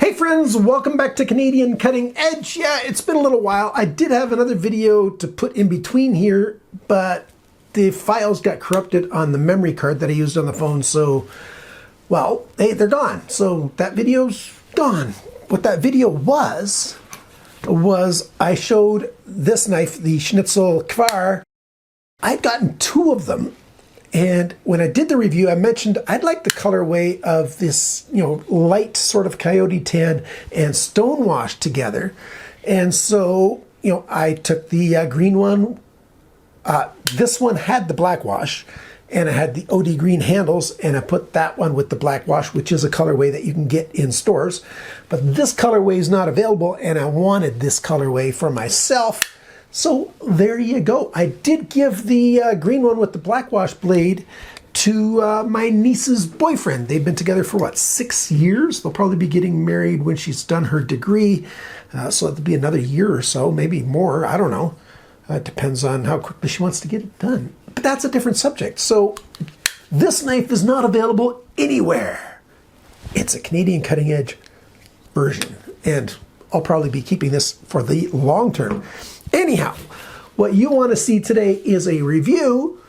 Hey friends, welcome back to Canadian Cutting Edge. Yeah, it's been a little while. I did have another video to put in between here, but the files got corrupted on the memory card that I used on the phone, so, well, hey, they're gone. So that video's gone. What that video was I showed this knife, the Schnitzel Kvar. I'd gotten two of them. And when I did the review, I mentioned I'd like the colorway of this, light sort of coyote tan and stonewash together. And so, I took the green one. This one had the black wash, and I had the OD green handles, and I put that one with the black wash, which is a colorway that you can get in stores. But this colorway is not available, and I wanted this colorway for myself. So there you go. I did give the green one with the black wash blade to my niece's boyfriend. They've been together for, what, 6 years? They'll probably be getting married when she's done her degree. So it'll be another year or so, maybe more. I don't know. It depends on how quickly she wants to get it done. But that's a different subject. So this knife is not available anywhere. It's a Canadian Cutting Edge version. And I'll probably be keeping this for the long term. Anyhow, what you want to see today is a review,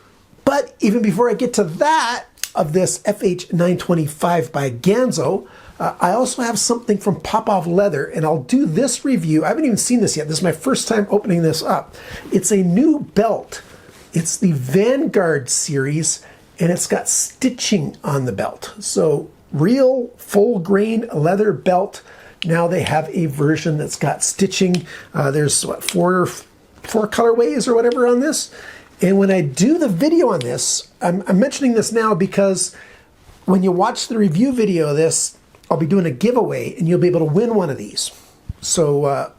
but even before I get to that of this FH925 by Ganzo, I also have something from Popov Leather, and I'll do this review. I haven't even seen this yet. This is my first time opening this up. It's a new belt. It's the Vanguard series, and it's got stitching on the belt. So real full grain leather belt. Now they have a version that's got stitching. There's what, four colorways or whatever on this. And when I do the video on this, I'm mentioning this now because when you watch the review video of this, I'll be doing a giveaway and you'll be able to win one of these. So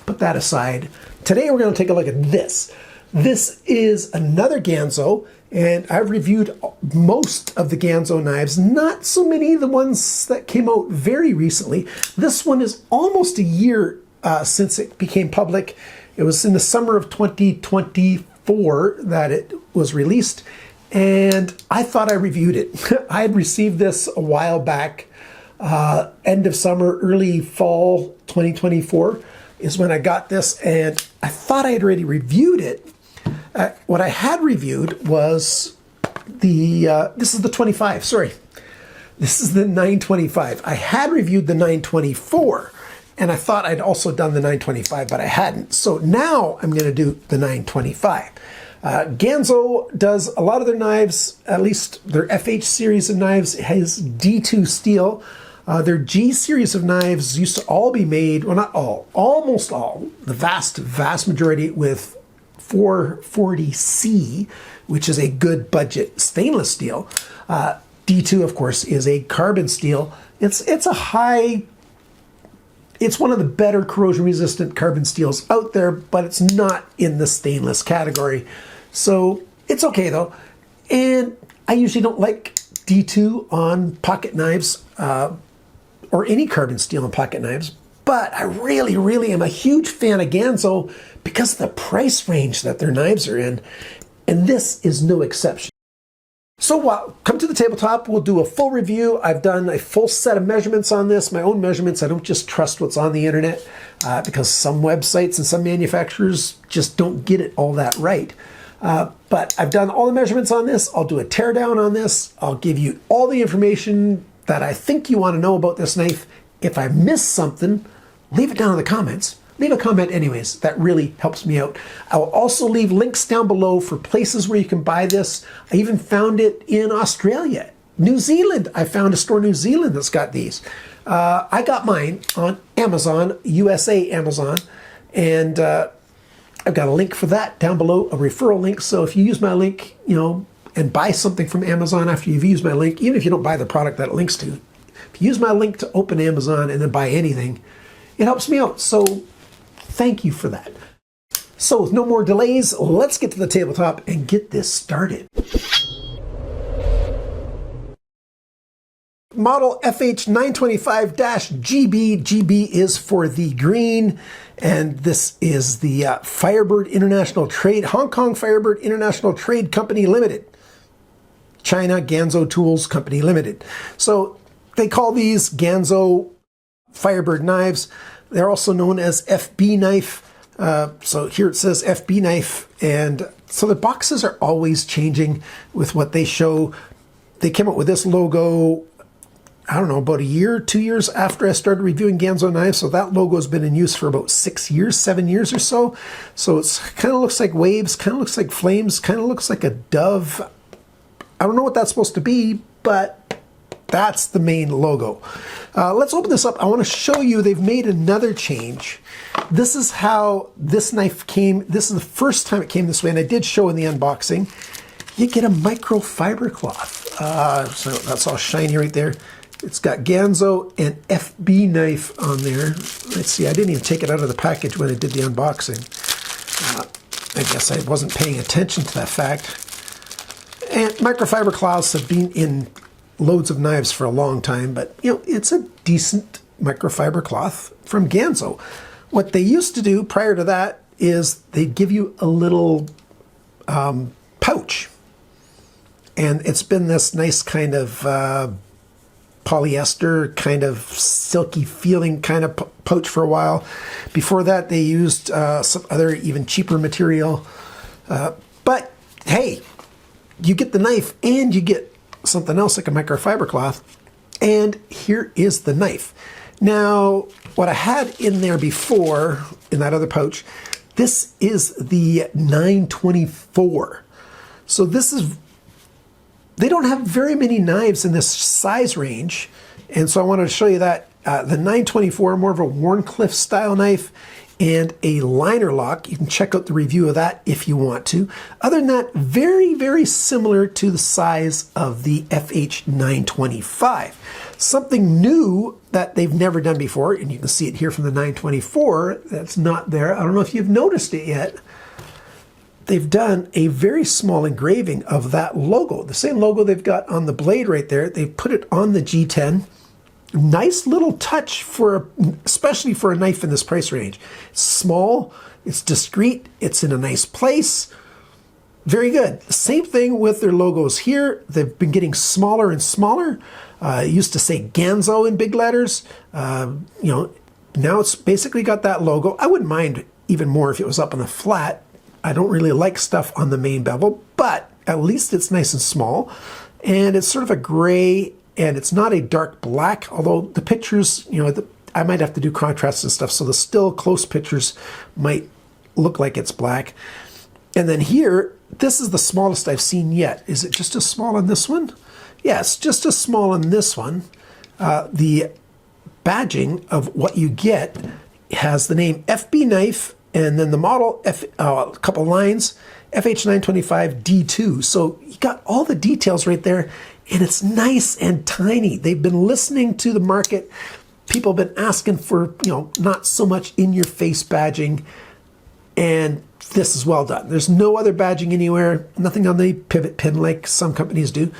put that aside. Today we're going to take a look at this. This is another Ganzo, and I've reviewed most of the Ganzo knives, not so many of the ones that came out very recently. This one is almost a year since it became public. It was in the summer of 2024 that it was released, and I thought I reviewed it. I had received this a while back, end of summer, early fall 2024 is when I got this, and I thought I had already reviewed it. What I had reviewed was this is the 25, sorry. This is the 925. I had reviewed the 924, and I thought I'd also done the 925, but I hadn't. So now I'm going to do the 925. Ganzo does a lot of their knives, at least their FH series of knives, has D2 steel. Their G series of knives used to all be made, well, not all, almost all, the vast majority with 440C, which is a good budget stainless steel. D2, of course, is a carbon steel. It's one of the better corrosion-resistant carbon steels out there, but it's not in the stainless category. So it's okay, though. And I usually don't like D2 on pocket knives or any carbon steel on pocket knives, but I really, really am a huge fan of Ganzo because of the price range that their knives are in, and this is no exception. So come to the tabletop, we'll do a full review. I've done a full set of measurements on this, my own measurements. I don't just trust what's on the internet because some websites and some manufacturers just don't get it all that right. But I've done all the measurements on this. I'll do a teardown on this. I'll give you all the information that I think you want to know about this knife. If I miss something, leave it down in the comments. Leave a comment anyways. That really helps me out. I will also leave links down below for places where you can buy this. I even found it in Australia. New Zealand. I found a store in New Zealand that's got these. I got mine on Amazon, USA Amazon, and I've got a link for that down below, a referral link. So if you use my link, and buy something from Amazon after you've used my link, even if you don't buy the product that it links to, if you use my link to open Amazon and then buy anything, it helps me out. So thank you for that. So with no more delays, let's get to the tabletop and get this started. Model FH925-GB. GB is for the green, and this is the Firebird International Trade, Hong Kong Firebird International Trade Company Limited. China Ganzo Tools Company Limited. So they call these Ganzo Firebird knives. They're also known as FBknife. So here it says FBknife, and so the boxes are always changing with what they show. They came up with this logo, I don't know, about a year, 2 years after I started reviewing Ganzo knives. So that logo has been in use for about 6 years, 7 years or so. So it's kind of looks like waves, kind of looks like flames, kind of looks like a dove. I don't know what that's supposed to be, but that's the main logo. Let's open this up. I want to show you they've made another change. This is how this knife came. This is the first time it came this way, and I did show in the unboxing. You get a microfiber cloth. So that's all shiny right there. It's got Ganzo and FBknife on there. Let's see, I didn't even take it out of the package when I did the unboxing. I guess I wasn't paying attention to that fact. And microfiber cloths have been in loads of knives for a long time, but you know, it's a decent microfiber cloth from Ganzo. What they used to do prior to that is they'd give you a little pouch. And it's been this nice kind of polyester, kind of silky feeling kind of pouch for a while. Before that, they used some other even cheaper material. But hey, you get the knife and you get something else like a microfiber cloth. And here is the knife. Now, what I had in there before, in that other pouch, this is the 924. So this is, they don't have very many knives in this size range. And so I wanted to show you that. The 924, more of a Warncliffe style knife, and a liner lock. You can check out the review of that if you want to. Other than that, very, very similar to the size of the FH925. Something new that they've never done before, and you can see it here from the 924, that's not there. I don't know if you've noticed it yet. They've done a very small engraving of that logo. The same logo they've got on the blade right there. They put it on the G10. Nice little touch, for, especially for a knife in this price range. It's small, it's discreet, it's in a nice place. Very good. Same thing with their logos here. They've been getting smaller and smaller. It used to say Ganzo in big letters. You know, now it's basically got that logo. I wouldn't mind even more if it was up on the flat. I don't really like stuff on the main bevel, but at least it's nice and small. And it's sort of a gray, and it's not a dark black, although the pictures, you know, I might have to do contrast and stuff, so the still close pictures might look like it's black. And then here, this is the smallest I've seen yet. Is it just as small on this one? Yeah, it's just as small on this one. The badging of what you get has the name FBknife, and then the model, a couple lines, FH925 D2. So you got all the details right there, and it's nice and tiny. They've been listening to the market. People have been asking for, you know, not so much in-your-face badging, and this is well done. There's no other badging anywhere, nothing on the pivot pin like some companies do.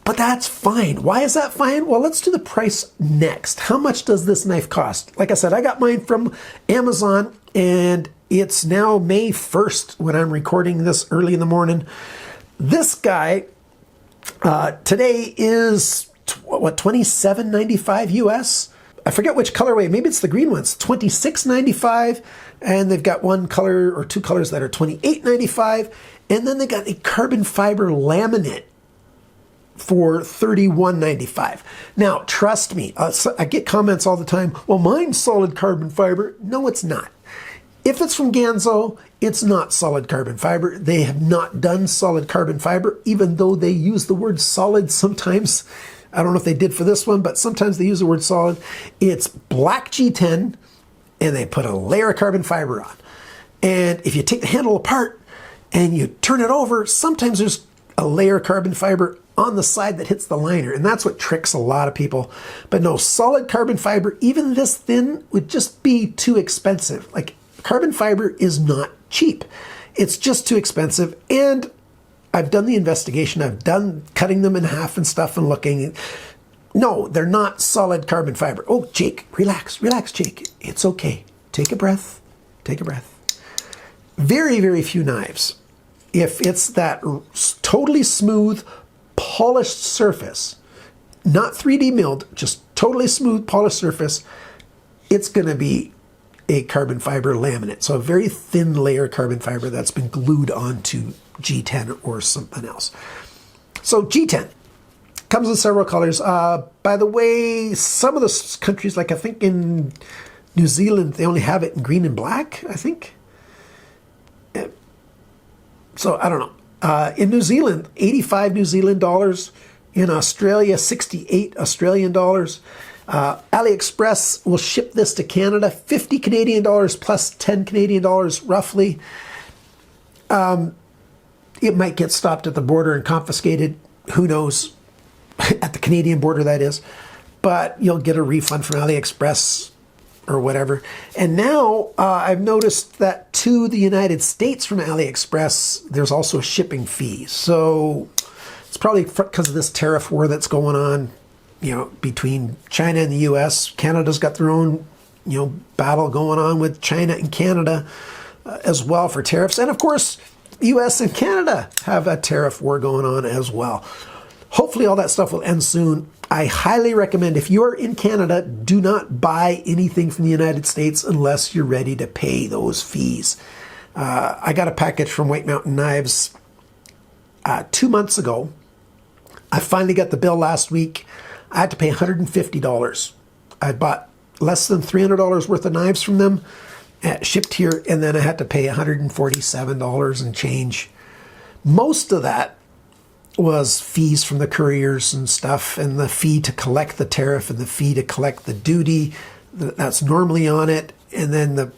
But that's fine. Why is that fine? Well, let's do the price next. How much does this knife cost? Like I said, I got mine from Amazon, and it's now May 1st when I'm recording this early in the morning. This guy today is, what, $27.95 US? I forget which colorway. Maybe it's the green ones. $26.95, and they've got one color or two colors that are $28.95, and then they got a carbon fiber laminate for $31.95. Now, trust me, I get comments all the time, well, mine's solid carbon fiber. No, it's not. If it's from Ganzo, it's not solid carbon fiber. They have not done solid carbon fiber, even though they use the word solid sometimes. I don't know if they did for this one, but sometimes they use the word solid. It's black G10, and they put a layer of carbon fiber on. And if you take the handle apart and you turn it over, sometimes there's a layer of carbon fiber on the side that hits the liner, and that's what tricks a lot of people. But no, solid carbon fiber, even this thin, would just be too expensive. Like, carbon fiber is not cheap. It's just too expensive, and I've done the investigation. I've done cutting them in half and stuff and looking. No, they're not solid carbon fiber. Oh, Jake, relax, relax, Jake. It's okay. Take a breath. Take a breath. Very, very few knives, if it's that totally smooth, polished surface, not 3D milled, just totally smooth polished surface, it's going to be a carbon fiber laminate. So a very thin layer of carbon fiber that's been glued onto G10 or something else. So G10 comes in several colors. By the way, some of the countries, like I think in New Zealand, they only have it in green and black, I think. So I don't know. In New Zealand, 85 New Zealand dollars. In Australia, 68 Australian dollars. AliExpress will ship this to Canada, 50 Canadian dollars plus 10 Canadian dollars roughly. It might get stopped at the border and confiscated. Who knows? At the Canadian border, that is. But you'll get a refund from AliExpress or whatever. And now I've noticed that to the United States from AliExpress, there's also a shipping fee. So it's probably because of this tariff war that's going on, you know, between China and the U.S. Canada's got their own, you know, battle going on with China and Canada as well for tariffs. And of course, U.S. and Canada have a tariff war going on as well. Hopefully all that stuff will end soon. I highly recommend, if you are in Canada, do not buy anything from the United States unless you're ready to pay those fees. I got a package from White Mountain Knives 2 months ago. I finally got the bill last week. I had to pay $150. I bought less than $300 worth of knives from them, shipped here, and then I had to pay $147 and change. Most of that was fees from the couriers and stuff, and the fee to collect the tariff and the fee to collect the duty that's normally on it. And then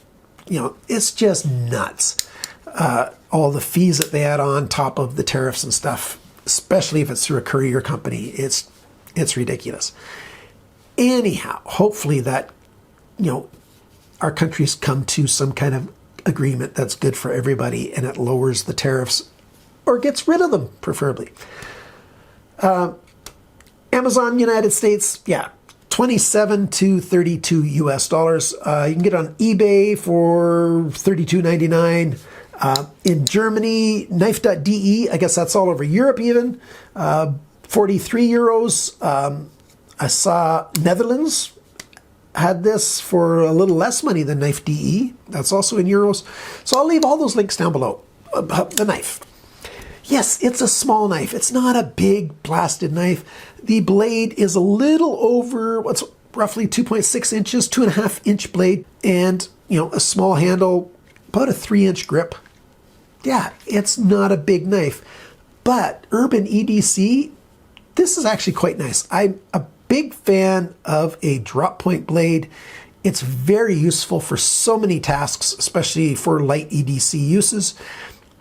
it's just nuts. All the fees that they add on top of the tariffs and stuff, especially if it's through a courier company, it's ridiculous. Anyhow, hopefully that, our countries come to some kind of agreement that's good for everybody and it lowers the tariffs or gets rid of them, preferably. Amazon United States, yeah, 27 to 32 US dollars. You can get it on eBay for $32.99. In Germany, knife.de, I guess that's all over Europe even, 43 euros. I saw Netherlands had this for a little less money than knife.de. That's also in euros. So I'll leave all those links down below. The knife. Yes, it's a small knife. It's not a big blasted knife. The blade is a little over, what's roughly 2.6 inches, 2.5 inch blade, and, a small handle, about a 3-inch grip. Yeah, it's not a big knife. But Urban EDC, this is actually quite nice. I'm a big fan of a drop point blade. It's very useful for so many tasks, especially for light EDC uses.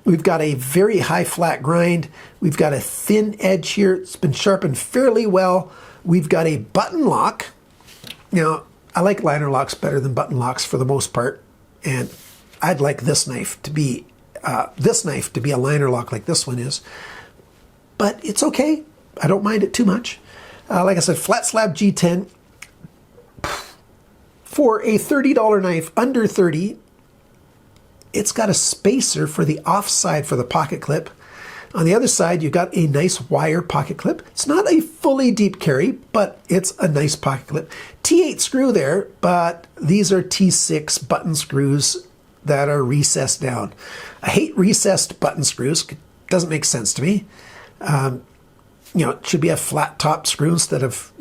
We've got a very high flat grind. We've got a thin edge here. It's been sharpened fairly well. We've got a button lock. I like liner locks better than button locks for the most part. And I'd like this knife to be a liner lock like this one is. But it's okay. I don't mind it too much. Like I said, flat slab G10. For a $30 knife, under 30, it's got a spacer for the offside for the pocket clip. On the other side, you've got a nice wire pocket clip. It's not a fully deep carry, but it's a nice pocket clip. T8 screw there, but these are T6 button screws that are recessed down. I hate recessed button screws. It doesn't make sense to me. It should be a flat top screw instead of,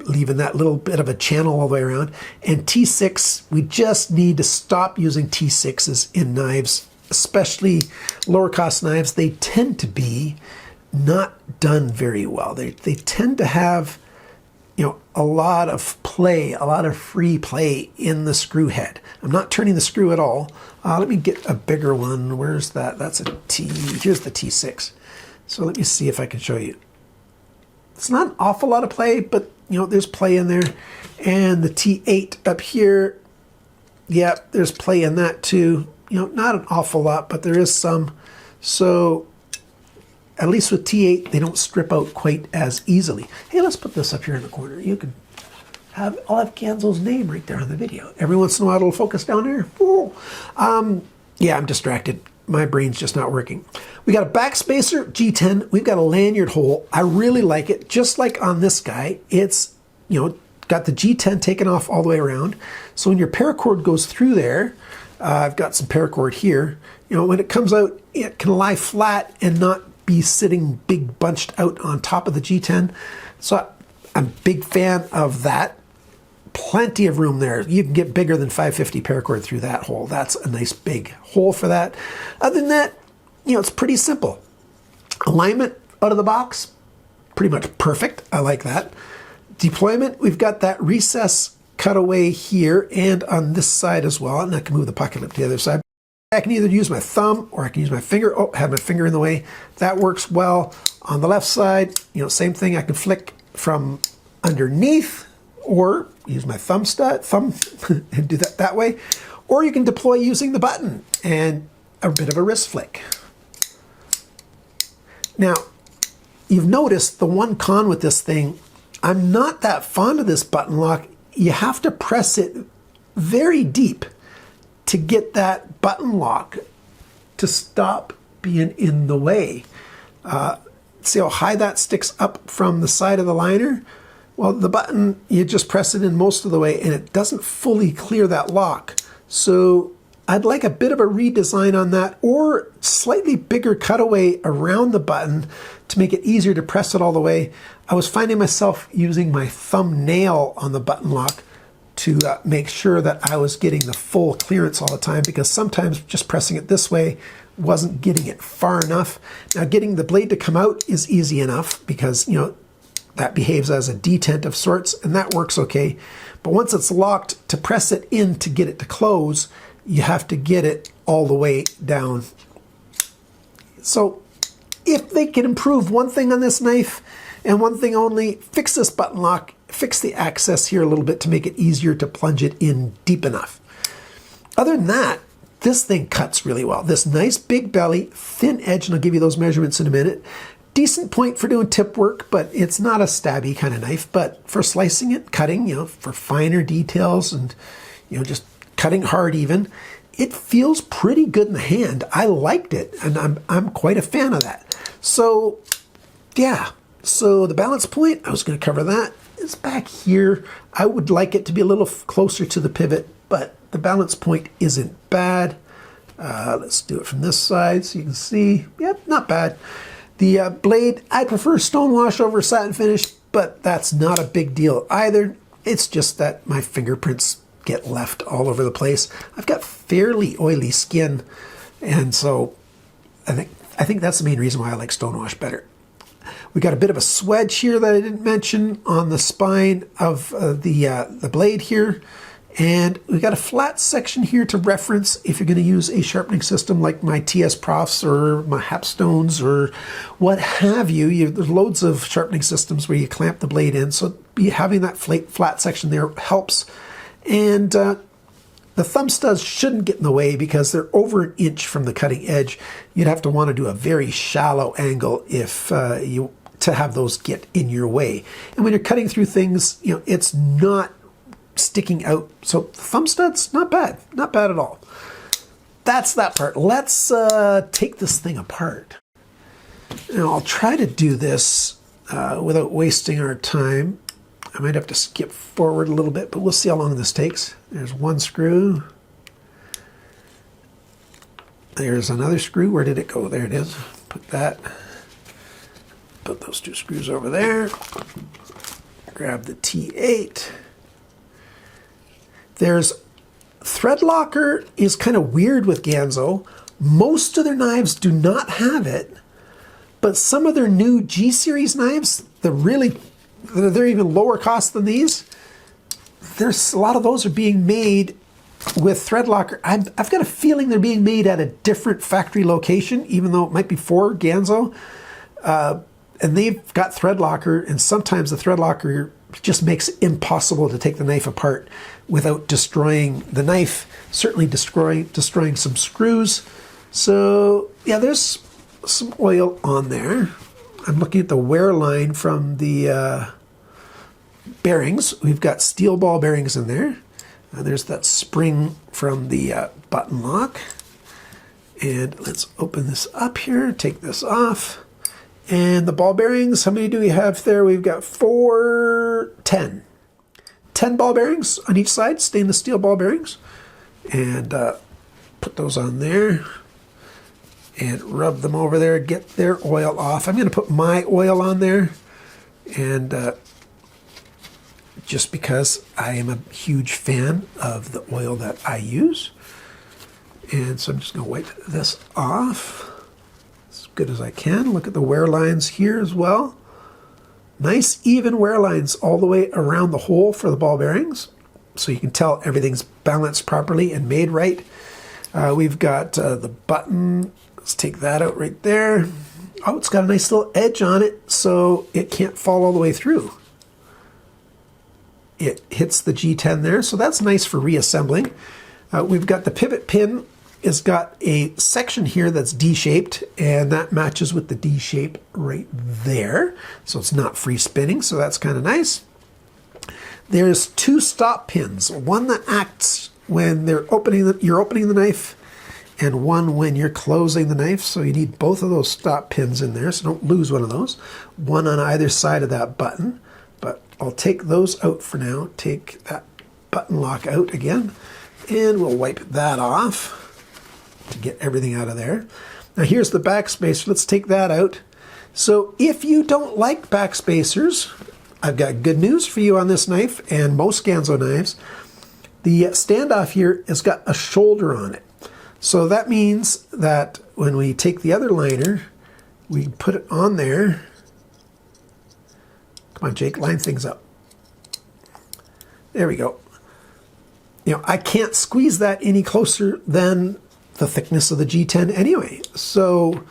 leaving that little bit of a channel all the way around. And T6, we just need to stop using T6s in knives, especially lower cost knives. They tend to be not done very well. They tend to have, a lot of play, a lot of free play in the screw head. I'm not turning the screw at all. Let me get a bigger one. Where's that? That's a T. Here's the T6. So let me see if I can show you. It's not an awful lot of play, but there's play in there. And the T8 up here, yeah, there's play in that too. Not an awful lot, but there is some. So at least with T8, they don't strip out quite as easily. Hey, let's put this up here in the corner. I'll have Ganzo's name right there on the video. Every once in a while it'll focus down there. Yeah, I'm distracted. My brain's just not working. We got a back spacer, G10. We've got a lanyard hole. I really like it. Just like on this guy, it's got the G10 taken off all the way around. So when your paracord goes through there, I've got some paracord here, when it comes out, it can lie flat and not be sitting big bunched out on top of the G10. So I'm a big fan of that. Plenty of room there. You can get bigger than 550 paracord through that hole. That's a nice big hole for that. Other than that, it's pretty simple. Alignment out of the box, pretty much perfect. I like that. Deployment, we've got that recess cutaway here and on this side as well. And I can move the pocket up to the other side. I can either use my thumb or I can use my finger. Oh, I have my finger in the way. That works well. On the left side, same thing. I can flick from underneath or use my thumb and do that way. Or you can deploy using the button and a bit of a wrist flick. Now, you've noticed the one con with this thing, I'm not that fond of this button lock. You have to press it very deep to get that button lock to stop being in the way. See how high that sticks up from the side of the liner? Well, the button, you just press it in most of the way and it doesn't fully clear that lock. So I'd like a bit of a redesign on that or slightly bigger cutaway around the button to make it easier to press it all the way. I was finding myself using my thumbnail on the button lock to make sure that I was getting the full clearance all the time, because sometimes just pressing it this way wasn't getting it far enough. Now getting the blade to come out is easy enough because, that behaves as a detent of sorts and that works okay. But once it's locked, to press it in to get it to close, you have to get it all the way down. So if they can improve one thing on this knife and one thing only, fix this button lock, fix the access here a little bit to make it easier to plunge it in deep enough. Other than that, this thing cuts really well. This nice big belly, thin edge, and I'll give you those measurements in a minute. Decent point for doing tip work, but it's not a stabby kind of knife. But for slicing it, cutting, for finer details and, just cutting hard even, it feels pretty good in the hand. I liked it, and I'm quite a fan of that. So, yeah. So the balance point, I was going to cover that. It's back here. I would like it to be a little closer to the pivot, but the balance point isn't bad. Let's do it from this side so you can see. Yep, not bad. The blade, I prefer stonewash over satin finish, but that's not a big deal either. It's just that my fingerprints get left all over the place. I've got fairly oily skin, and so I think that's the main reason why I like stonewash better. We got a bit of a swedge here that I didn't mention on the spine of the blade here. And we've got a flat section here to reference if you're going to use a sharpening system like my TSPROFs or my Hapstones or what have you. There's loads of sharpening systems where you clamp the blade in, so having that flat section there helps. And the thumb studs shouldn't get in the way because they're over an inch from the cutting edge. You'd have to want to do a very shallow angle if to have those get in your way. And when you're cutting through things, it's not sticking out. So thumb studs, not bad. Not bad at all. That's that part. Let's take this thing apart. Now I'll try to do this without wasting our time. I might have to skip forward a little bit, but we'll see how long this takes. There's one screw. There's another screw. Where did it go? There it is. Put those two screws over there. Grab the T8. There's thread locker is kind of weird with Ganzo. Most of their knives do not have it, but some of their new G series knives, they're even lower cost than these. There's a lot of those are being made with thread locker. I've got a feeling they're being made at a different factory location, even though it might be for Ganzo. And they've got thread locker, and sometimes the thread locker just makes it impossible to take the knife apart without destroying the knife, certainly destroying some screws. So yeah, there's some oil on there. I'm looking at the wear line from the bearings. We've got steel ball bearings in there. There's that spring from the button lock. And let's open this up here, take this off. And the ball bearings, how many do we have there? We've got 10. 10 ball bearings on each side, stainless steel ball bearings. And put those on there and rub them over there, get their oil off. I'm going to put my oil on there, and just because I am a huge fan of the oil that I use. And so I'm just going to wipe this off as good as I can. Look at the wear lines here as well. Nice even wear lines all the way around the hole for the ball bearings, so you can tell everything's balanced properly and made right. We've got the button. Let's take that out right there. Oh, it's got a nice little edge on it, so it can't fall all the way through. It hits the G10 there, so that's nice for reassembling. We've got the pivot pin. It's got a section here that's D-shaped, and that matches with the D shape right there. So it's not free spinning, so that's kind of nice. There's 2 stop pins, one that acts when you're opening the knife, and one when you're closing the knife. So you need both of those stop pins in there, so don't lose one of those. One on either side of that button, but I'll take those out for now. Take that button lock out again, and we'll wipe that off to get everything out of there. Now here's the backspacer. Let's take that out. So if you don't like backspacers, I've got good news for you on this knife and most Ganzo knives. The standoff here has got a shoulder on it. So that means that when we take the other liner, we put it on there. Come on, Jake, line things up. There we go. You know, I can't squeeze that any closer than the thickness of the G10 anyway. So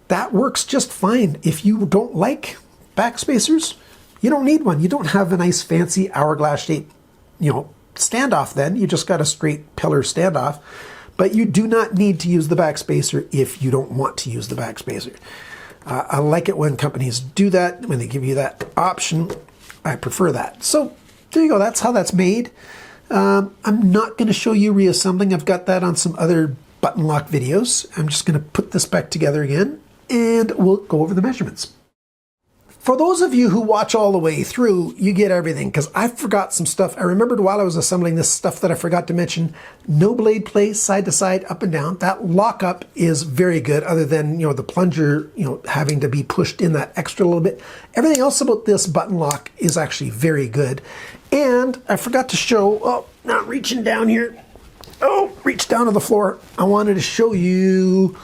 that works just fine. If you don't like backspacers, you don't need one. You don't have a nice fancy hourglass shape, you know, standoff then. You just got a straight pillar standoff. But you do not need to use the backspacer if you don't want to use the backspacer. I like it when companies do that, when they give you that option. I prefer that. So there you go. That's how that's made. I'm not going to show you reassembling. I've got that on some other button lock videos. I'm just going to put this back together again, and we'll go over the measurements. For those of you who watch all the way through, you get everything, because I forgot some stuff. I remembered while I was assembling this stuff that I forgot to mention. No blade play, side to side, up and down. That lockup is very good, other than, you know, the plunger, you know, having to be pushed in that extra little bit. Everything else about this button lock is actually very good. And I forgot to show, oh, not reaching down here. Oh, reach down to the floor. I wanted to show you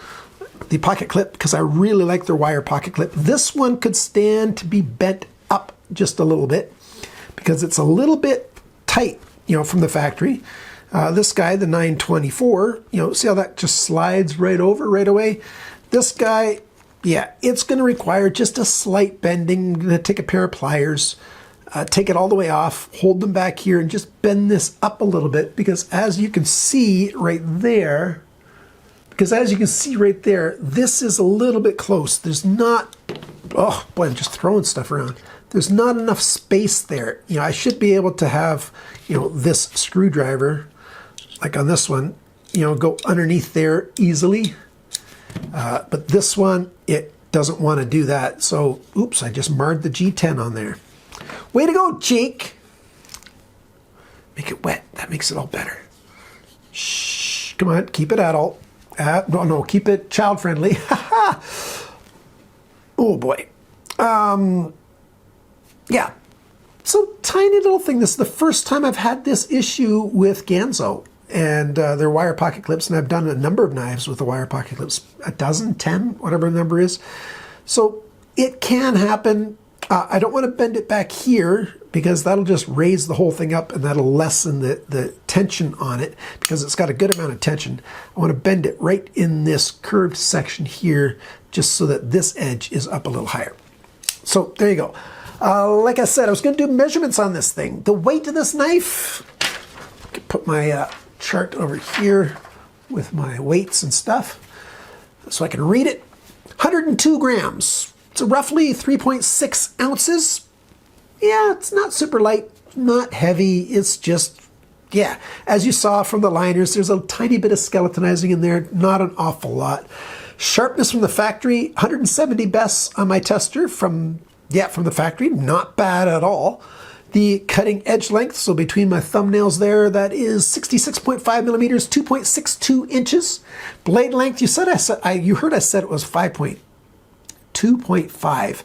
the pocket clip, because I really like their wire pocket clip. This one could stand to be bent up just a little bit because it's a little bit tight, you know, from the factory. This guy, the 924, you know, see how that just slides right over right away? This guy, yeah, it's going to require just a slight bending. I'm going to take a pair of pliers, take it all the way off, hold them back here, and just bend this up a little bit, because as you can see right there, this is a little bit close. There's not, oh boy, I'm just throwing stuff around. There's not enough space there. You know, I should be able to have, you know, this screwdriver, like on this one, you know, go underneath there easily. But this one, it doesn't want to do that. So, oops, I just marred the G10 on there. Way to go, Jake. Make it wet. That makes it all better. Shh, come on, keep it adult. No, keep it child-friendly. Oh, boy. Yeah. So, tiny little thing. This is the first time I've had this issue with Ganzo and their wire pocket clips, and I've done a number of knives with the wire pocket clips. A dozen, 10, whatever the number is. So, it can happen. I don't want to bend it back here, because that'll just raise the whole thing up and that'll lessen the tension on it, because it's got a good amount of tension. I want to bend it right in this curved section here, just so that this edge is up a little higher. So there you go. Like I said, I was going to do measurements on this thing. The weight of this knife, I can put my chart over here with my weights and stuff so I can read it. 102 grams. It's roughly 3.6 ounces. Yeah, it's not super light, not heavy. It's just, yeah. As you saw from the liners, there's a tiny bit of skeletonizing in there, not an awful lot. Sharpness from the factory, 170 bests on my tester from the factory, not bad at all. The cutting edge length, so between my thumbnails there, that is 66.5 millimeters, 2.62 inches. Blade length, you heard I said it was 2.5,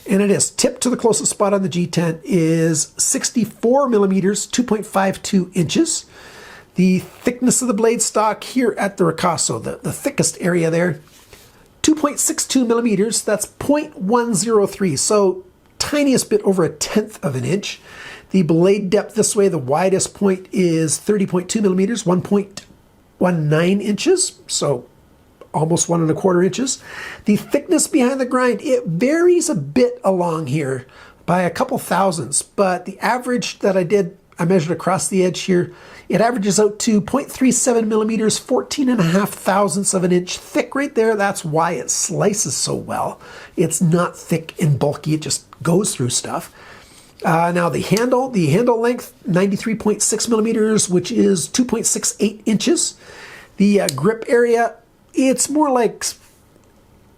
and it is. Tip to the closest spot on the G10 is 64 millimeters, 2.52 inches. The thickness of the blade stock here at the ricasso, the thickest area there, 2.62 millimeters, that's 0.103, so tiniest bit over 1/10 of an inch. The blade depth this way, the widest point is 30.2 millimeters, 1.19 inches, so almost 1¼ inches. The thickness behind the grind, it varies a bit along here by a couple thousandths, but the average that I measured across the edge here, it averages out to 0.37 millimeters, 14½ thousandths of an inch thick right there. That's why it slices so well. It's not thick and bulky, it just goes through stuff. Now the handle length, 93.6 millimeters, which is 2.68 inches. The grip area, it's more like,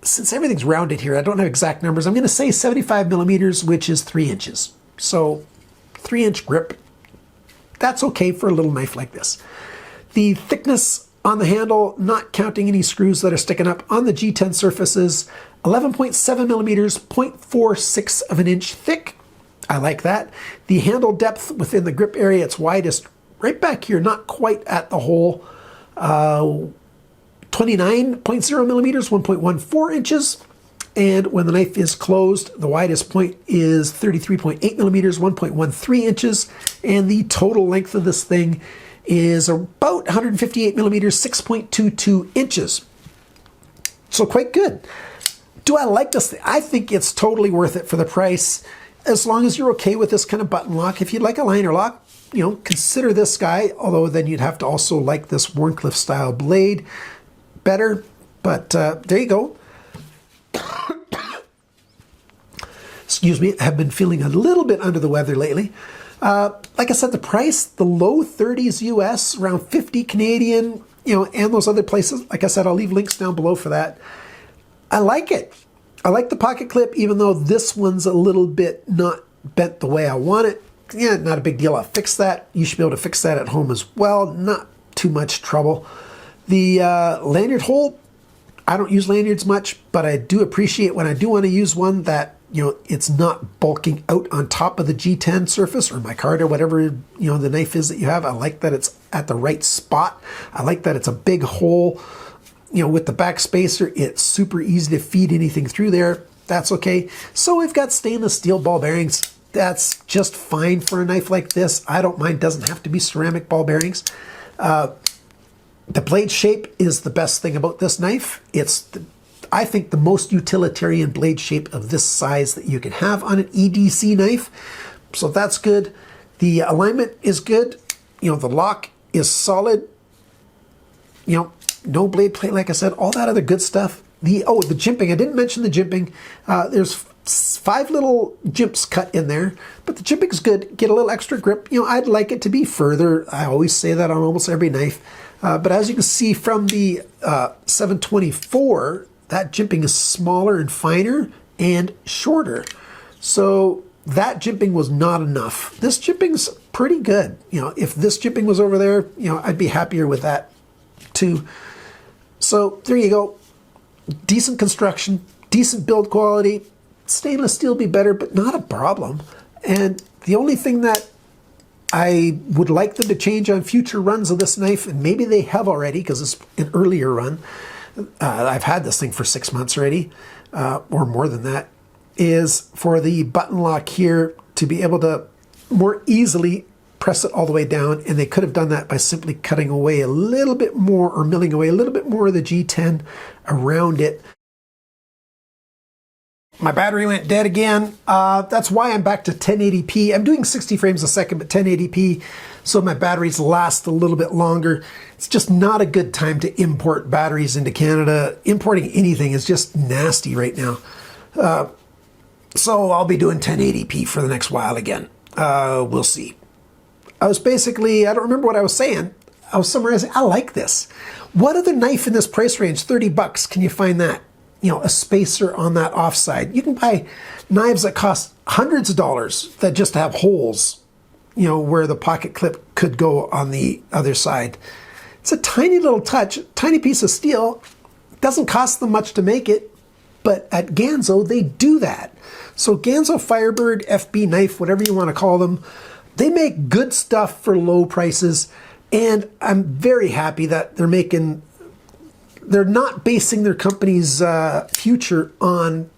since everything's rounded here, I don't have exact numbers. I'm going to say 75 millimeters, which is 3 inches. So 3-inch grip. That's okay for a little knife like this. The thickness on the handle, not counting any screws that are sticking up on the G10 surfaces, 11.7 millimeters, 0.46 of an inch thick. I like that. The handle depth within the grip area, it's widest right back here, not quite at the hole. 29.0 millimeters, 1.14 inches. And when the knife is closed, the widest point is 33.8 millimeters, 1.13 inches. And the total length of this thing is about 158 millimeters, 6.22 inches. So quite good. Do I like this thing? I think it's totally worth it for the price, as long as you're okay with this kind of button lock. If you'd like a liner lock, consider this guy, although then you'd have to also like this Wharncliffe style blade better. But there you go. Excuse me, I have been feeling a little bit under the weather lately. Like I said, the price, the low 30s US, around 50 Canadian, and those other places. Like I said, I'll leave links down below for that. I like it. I like the pocket clip, even though this one's a little bit not bent the way I want it. Yeah, not a big deal. I'll fix that. You should be able to fix that at home as well. Not too much trouble. The lanyard hole, I don't use lanyards much, but I do appreciate when I do want to use one that, it's not bulking out on top of the G10 surface or micarta or whatever, the knife is that you have. I like that it's at the right spot. I like that it's a big hole. With the back spacer, it's super easy to feed anything through there. That's okay. So we've got stainless steel ball bearings. That's just fine for a knife like this. I don't mind. Doesn't have to be ceramic ball bearings. The blade shape is the best thing about this knife. It's, I think, the most utilitarian blade shape of this size that you can have on an EDC knife. So that's good. The alignment is good. The lock is solid. No blade plate, like I said, all that other good stuff. The jimping, I didn't mention the jimping. There's 5 little jimps cut in there, but the jimping is good. Get a little extra grip. I'd like it to be further. I always say that on almost every knife. But as you can see from the 724, that jimping is smaller and finer and shorter. So that jimping was not enough. This jimping's pretty good. If this jimping was over there, I'd be happier with that too. So there you go. Decent construction, decent build quality. Stainless steel be better, but not a problem. And the only thing that I would like them to change on future runs of this knife, and maybe they have already because it's an earlier run, I've had this thing for 6 months already, or more than that, is for the button lock here to be able to more easily press it all the way down, and they could have done that by simply cutting away a little bit more, or milling away a little bit more of the G10 around it. My battery went dead again. That's why I'm back to 1080p. I'm doing 60 frames a second, but 1080p, so my batteries last a little bit longer. It's just not a good time to import batteries into Canada. Importing anything is just nasty right now. So I'll be doing 1080p for the next while again. We'll see. I was basically, I don't remember what I was saying. I was summarizing, I like this. What other knife in this price range, 30 bucks, can you find that? a spacer on that offside. You can buy knives that cost hundreds of dollars that just have holes, where the pocket clip could go on the other side. It's a tiny little touch, tiny piece of steel. Doesn't cost them much to make it, but at Ganzo, they do that. So Ganzo, Firebird, FBknife, whatever you want to call them, they make good stuff for low prices, and I'm very happy that they're not basing their company's future on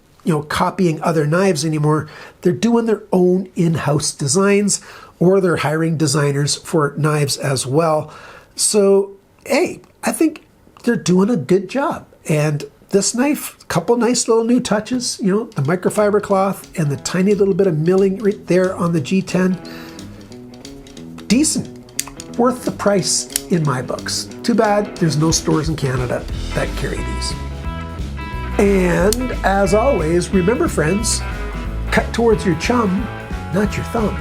copying other knives anymore. They're doing their own in-house designs, or they're hiring designers for knives as well. So, hey, I think they're doing a good job. And this knife, a couple nice little new touches, the microfiber cloth and the tiny little bit of milling right there on the G10. Decent. Worth the price in my books. Too bad there's no stores in Canada that carry these. And as always, remember friends, cut towards your chum, not your thumb.